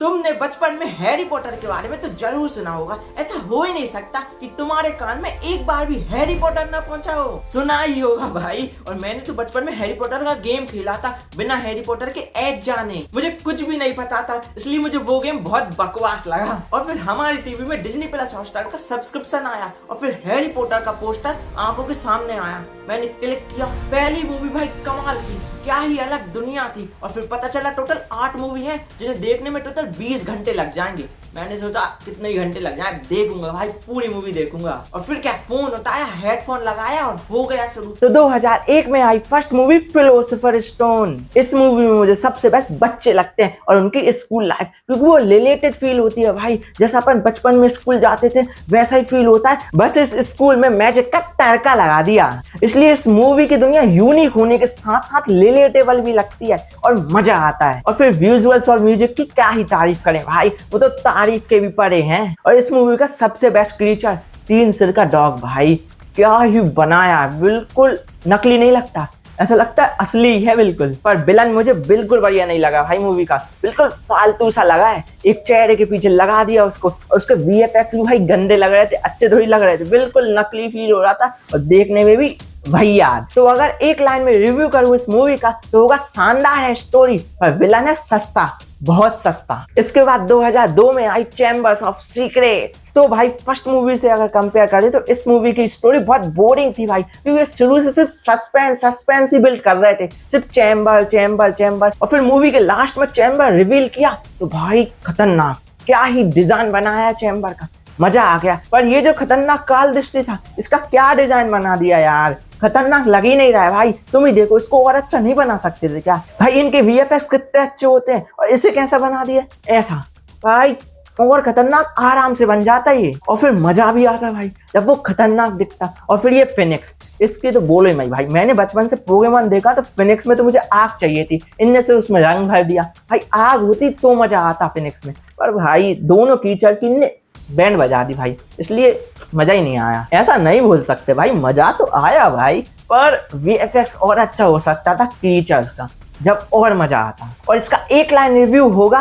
तुमने बचपन में हैरी पॉटर के बारे में तो जरूर सुना होगा। ऐसा हो ही नहीं सकता कि तुम्हारे कान में एक बार भी हैरी पॉटर ना पहुंचा हो। सुना ही होगा भाई। और मैंने तो बचपन में हैरी पॉटर का गेम खेला था बिना हैरी पॉटर के एज जाने। मुझे कुछ भी नहीं पता था, इसलिए मुझे वो गेम बहुत बकवास लगा। और फिर हमारी टीवी में डिज्नी प्लस हॉटस्टार का सब्सक्रिप्शन आया और फिर हैरी पॉटर का पोस्टर आंखों के सामने आया। मैंने क्लिक किया, पहली मूवी भाई कमाल की, क्या ही अलग दुनिया थी। और फिर पता चला टोटल 8 मूवी है जिन्हें देखने में टोटल 20 घंटे लग जाएंगे। मैंने सोचा कितने ही घंटे लग जाए, देखूंगा भाई, पूरी मूवी देखूंगा। और फिर क्या, फोन उठाया, हेडफोन लगाया और हो गया शुरू। तो 2001 में आई फर्स्ट मूवी फिलोसोफर स्टोन। इस मूवी में मुझे सबसे बेस्ट बच्चे लगते हैं और उनकी स्कूल लाइफ, क्योंकि वो रिलेटेड फील होती है भाई। जैसा अपन बचपन में स्कूल जाते थे वैसा ही फील होता है, बस इस स्कूल में मैजिक का तड़का लगा दिया। इसलिए इस मूवी की दुनिया यूनिक होने के साथ साथ रिलेटेबल भी लगती है और मजा आता है। और फिर विजुअल्स और म्यूजिक की क्या ही तारीफ करें भाई, वो तो तारीफ के भी परे हैं। और इस मूवी का सबसे बेस्ट क्रीचर 3 सिर का डॉग भाई, क्या ही बनाया, बिल्कुल नकली नहीं लगता, ऐसा लगता है असली है बिल्कुल। पर विलन मुझे बिल्कुल बढ़िया नहीं लगा भाई मूवी का, बिल्कुल फालतू सा लगा है। एक चेहरे के पीछे लगा दिया उसको, और उसके वीएफएक्स भी भाई गंदे लग रहे थे, अच्छे थोड़ी लग रहे थे, बिल्कुल नकली फील हो रहा था और देखने में भी भैया। तो अगर एक लाइन में रिव्यू करूँ इस मूवी का तो होगा शानदार है स्टोरी, पर विलन है सस्ता, बहुत सस्ता। इसके बाद 2002 में आई चैम्बर्स ऑफ सीक्रेट्स। तो भाई फर्स्ट मूवी से अगर कंपेयर करें तो इस मूवी की स्टोरी बहुत बोरिंग थी भाई, क्योंकि शुरू से सिर्फ सस्पेंस ही बिल्ड कर रहे थे, सिर्फ चैम्बर चैम्बर चैम्बर। और फिर मूवी के लास्ट में चैम्बर रिवील किया तो भाई खतरनाक, क्या ही डिजाइन बनाया चैम्बर का, मजा आ गया। पर ये जो खतरनाक काल दृष्टि था, इसका क्या डिजाइन बना दिया यार, खतरनाक लग ही नहीं रहा है भाई। तुम ही देखो, इसको और अच्छा नहीं बना सकते थे क्या भाई? इनके वीएफएक्स कितने अच्छे होते हैं और इसे कैसा बना दिया ऐसा भाई, और खतरनाक आराम से बन जाता ये। और फिर मजा भी आता भाई जब वो खतरनाक दिखता। और फिर ये फिनिक्स, इसकी तो बोलो ही मत भाई। मैंने बचपन से पोकेमॉन देखा तो फिनिक्स में तो मुझे आग चाहिए थी, इनने से उसमें रंग भर दिया भाई, आग होती तो मजा आता फिनिक्स में। पर भाई दोनों कीचड़ की ने बैंड बजा दी भाई, इसलिए मजा ही नहीं आया। ऐसा नहीं बोल सकते भाई, मजा तो आया भाई, पर वीएफएक्स और अच्छा हो सकता था क्रीचर्स का, जब और मजा आता। और इसका एक लाइन रिव्यू होगा,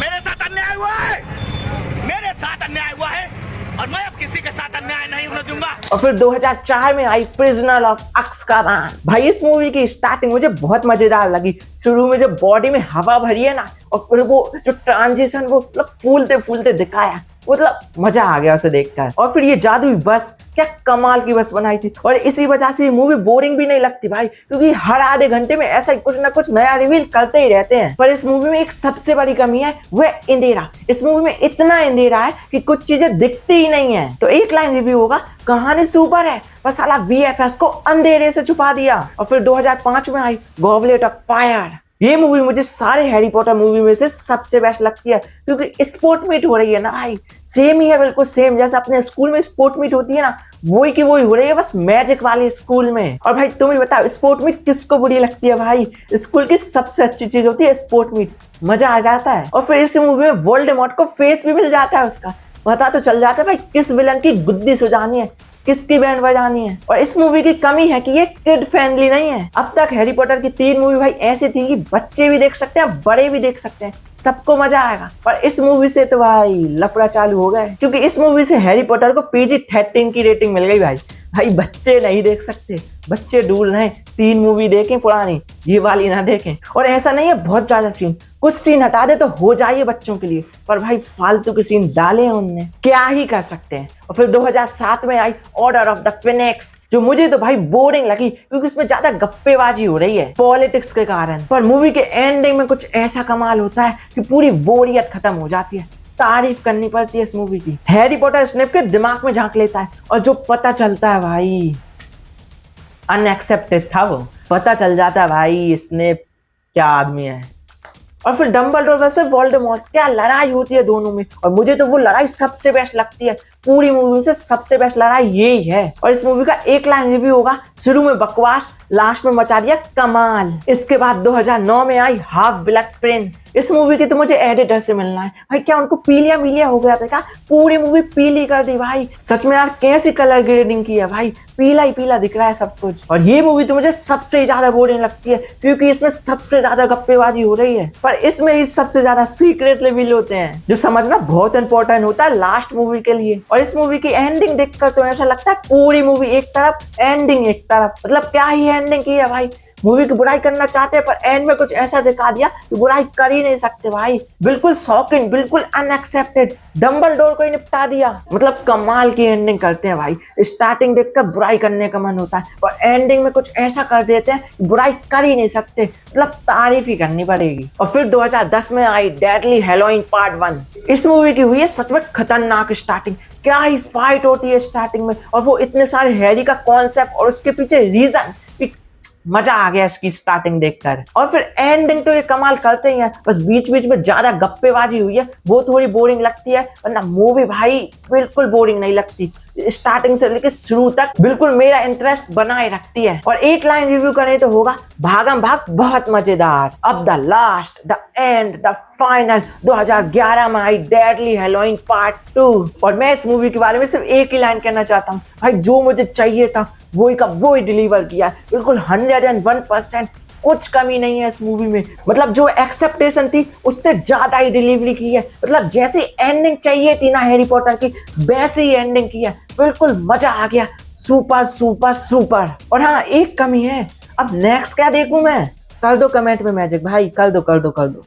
मेरे साथ अन्याय हुआ है, मेरे साथ अन्याय हुआ है और मैं अब किसी के साथ अन्याय नहीं होने दूंगा। और फिर 2004 में आई प्रिजनर ऑफ अज़्काबान। भाई इस मूवी की स्टार्टिंग मुझे बहुत मजेदार लगी। शुरू में जब बॉडी में हवा भरी है ना, और फिर वो जो ट्रांजिशन वो मतलब फूलते फूलते दिखाया, मतलब मजा आ गया उसे देखकर। और फिर ये जादुई बस, क्या कमाल की बस बनाई थी। और इसी वजह से ये मूवी बोरिंग भी नहीं लगती भाई, क्योंकि हर आधे घंटे में ऐसा कुछ ना कुछ नया रिवील करते ही रहते हैं। पर इस मूवी में एक सबसे बड़ी कमी है, वो है अंधेरा। इस मूवी में इतना अंधेरा है कि कुछ चीजें दिखती ही नहीं है। तो एक लाइन रिव्यू होगा, कहानी सुपर है, बस साला वीएफएक्स को अंधेरे से छुपा दिया। और फिर 2005 में आई गॉबलेट ऑफ फायर। ये मूवी मुझे सारे हैरी पॉटर मूवी में से सबसे बेस्ट लगती है, क्योंकि स्पोर्ट मीट हो रही है ना भाई, सेम ही है, बिल्कुल सेम जैसा अपने स्कूल में स्पोर्ट मीट होती है ना, वही की वही हो रही है, बस मैजिक वाले स्कूल में। और भाई तुम ही बताओ, स्पोर्ट मीट किसको बुरी लगती है भाई? स्कूल की सबसे अच्छी चीज होती है स्पोर्ट मीट, मजा आ जाता है। और फिर इस मूवी में वोल्डेमॉर्ट को फेस भी मिल जाता है उसका, पता तो चल जाता है भाई किस विलन की गुद्दी सुझानी है, किसकी बैंड बजानी है। और इस मूवी की कमी है कि ये किड फ्रेंडली नहीं है। अब तक हैरी पॉटर की 3 मूवी भाई ऐसी थी कि बच्चे भी देख सकते हैं, बड़े भी देख सकते हैं, सबको मजा आएगा। पर इस मूवी से तो भाई लफड़ा चालू हो गया है, क्योंकि इस मूवी से हैरी पॉटर को PG-13 की रेटिंग मिल गई भाई बच्चे नहीं देख सकते, बच्चे दूर रहें, 3 मूवी देखें पुरानी, ये वाली ना देखें। और ऐसा नहीं है बहुत ज्यादा सीन, कुछ सीन हटा दे तो हो जाइए बच्चों के लिए, पर भाई फालतू के सीन डाले हैं उनने, क्या ही कर सकते हैं। और फिर 2007 में I order of the Phoenix, जो मुझे तो भाई बोरिंग लगी, क्योंकि इसमें ज्यादा गप्पेबाजी हो रही है पॉलिटिक्स के कारण। पर मूवी के एंडिंग में कुछ ऐसा कमाल होता है कि पूरी बोरियत खत्म हो जाती है, तारीफ करनी पड़ती है इस मूवी की। हैरी पॉटर स्नेप के दिमाग में झांक लेता है, और जो पता चलता है भाई अनएक्सेप्टेड था, वो पता चल जाता है भाई स्नेप क्या आदमी है। और फिर डम्बलडोर वर्सेस वोल्डेमॉर्ट, क्या लड़ाई होती है दोनों में, और मुझे तो वो लड़ाई सबसे बेस्ट लगती है। पूरी मूवी से सबसे बेस्ट लड़ाई यही है। और इस मूवी का एक लाइन रिव्यू होगा, शुरू में बकवास, लास्ट में मचा दिया कमाल। इसके बाद 2009 में आई हाफ ब्लड प्रिंस। इस मूवी की तो मुझे एडिटर से मिलना है भाई, क्या उनको पीलिया मिलिया हो गया था क्या? पूरी मूवी पीली कर दी भाई, सच में यार कैसी कलर ग्रेडिंग की है भाई, पीला ही पीला दिख रहा है सब कुछ। और ये मूवी तो मुझे सबसे ज्यादा बोरिंग लगती है क्योंकि इसमें सबसे ज्यादा गप्पेबाजी हो रही है, पर इसमें ही सबसे ज्यादा सीक्रेट रिवील होते हैं जो समझना बहुत इंपॉर्टेंट होता है लास्ट मूवी के लिए। और इस मूवी की एंडिंग देखकर तो ऐसा लगता है पूरी मूवी एक तरफ, एंडिंग एक तरफ, मतलब क्या ही एंडिंग की है भाई। मूवी की बुराई करना चाहते हैं पर एंड में कुछ ऐसा दिखा दिया कि बुराई कर ही नहीं सकते भाई। बिल्कुल शॉकिंग, बिल्कुल अनएक्सेप्टेड, डंबलडोर को ही निपटा दिया। मतलब कमाल की एंडिंग करते हैं भाई, स्टार्टिंग देखकर बुराई करने का मन होता है और एंडिंग में कुछ ऐसा कर देते हैं कि बुराई कर ही नहीं सकते, मतलब तारीफ ही करनी पड़ेगी। और फिर 2010 में आई डेडली हैलोवीन पार्ट 1। इस मूवी की हुई है सच में खतरनाक स्टार्टिंग, क्या ही फाइट होती है स्टार्टिंग में, और वो इतने सारे हैरी का कॉन्सेप्ट और उसके पीछे रीजन, मजा आ गया इसकी स्टार्टिंग देखकर। और फिर एंडिंग तो ये कमाल करते ही हैं, बस बीच बीच में ज्यादा गप्पेबाजी हुई है वो थोड़ी बोरिंग लगती है, वरना मूवी भाई बिल्कुल बोरिंग नहीं लगती, स्टार्टिंग से लेकर शुरू तक बिल्कुल मेरा इंटरेस्ट बनाए रखती है। और एक लाइन रिव्यू करें तो होगा, भागम भाग बहुत मजेदार, अब the last, the end, the final. 2011 में आई डेडली हैलोवीन पार्ट 2। और मैं इस मूवी के बारे में सिर्फ एक ही लाइन कहना चाहता हूँ भाई, जो मुझे चाहिए था वही का वही डिलीवर किया, बिल्कुल 101%, कुछ कमी नहीं है इस मूवी में। मतलब जो एक्सेप्टेशन थी उससे ज्यादा ही डिलीवरी की है, मतलब जैसी एंडिंग चाहिए थी ना हैरी पॉटर की वैसी ही एंडिंग की है, बिल्कुल मजा आ गया, सुपर सुपर सुपर। और हाँ एक कमी है, अब नेक्स्ट क्या देखूं मैं? कर दो कमेंट में मैजिक भाई, कर दो कर दो कर दो।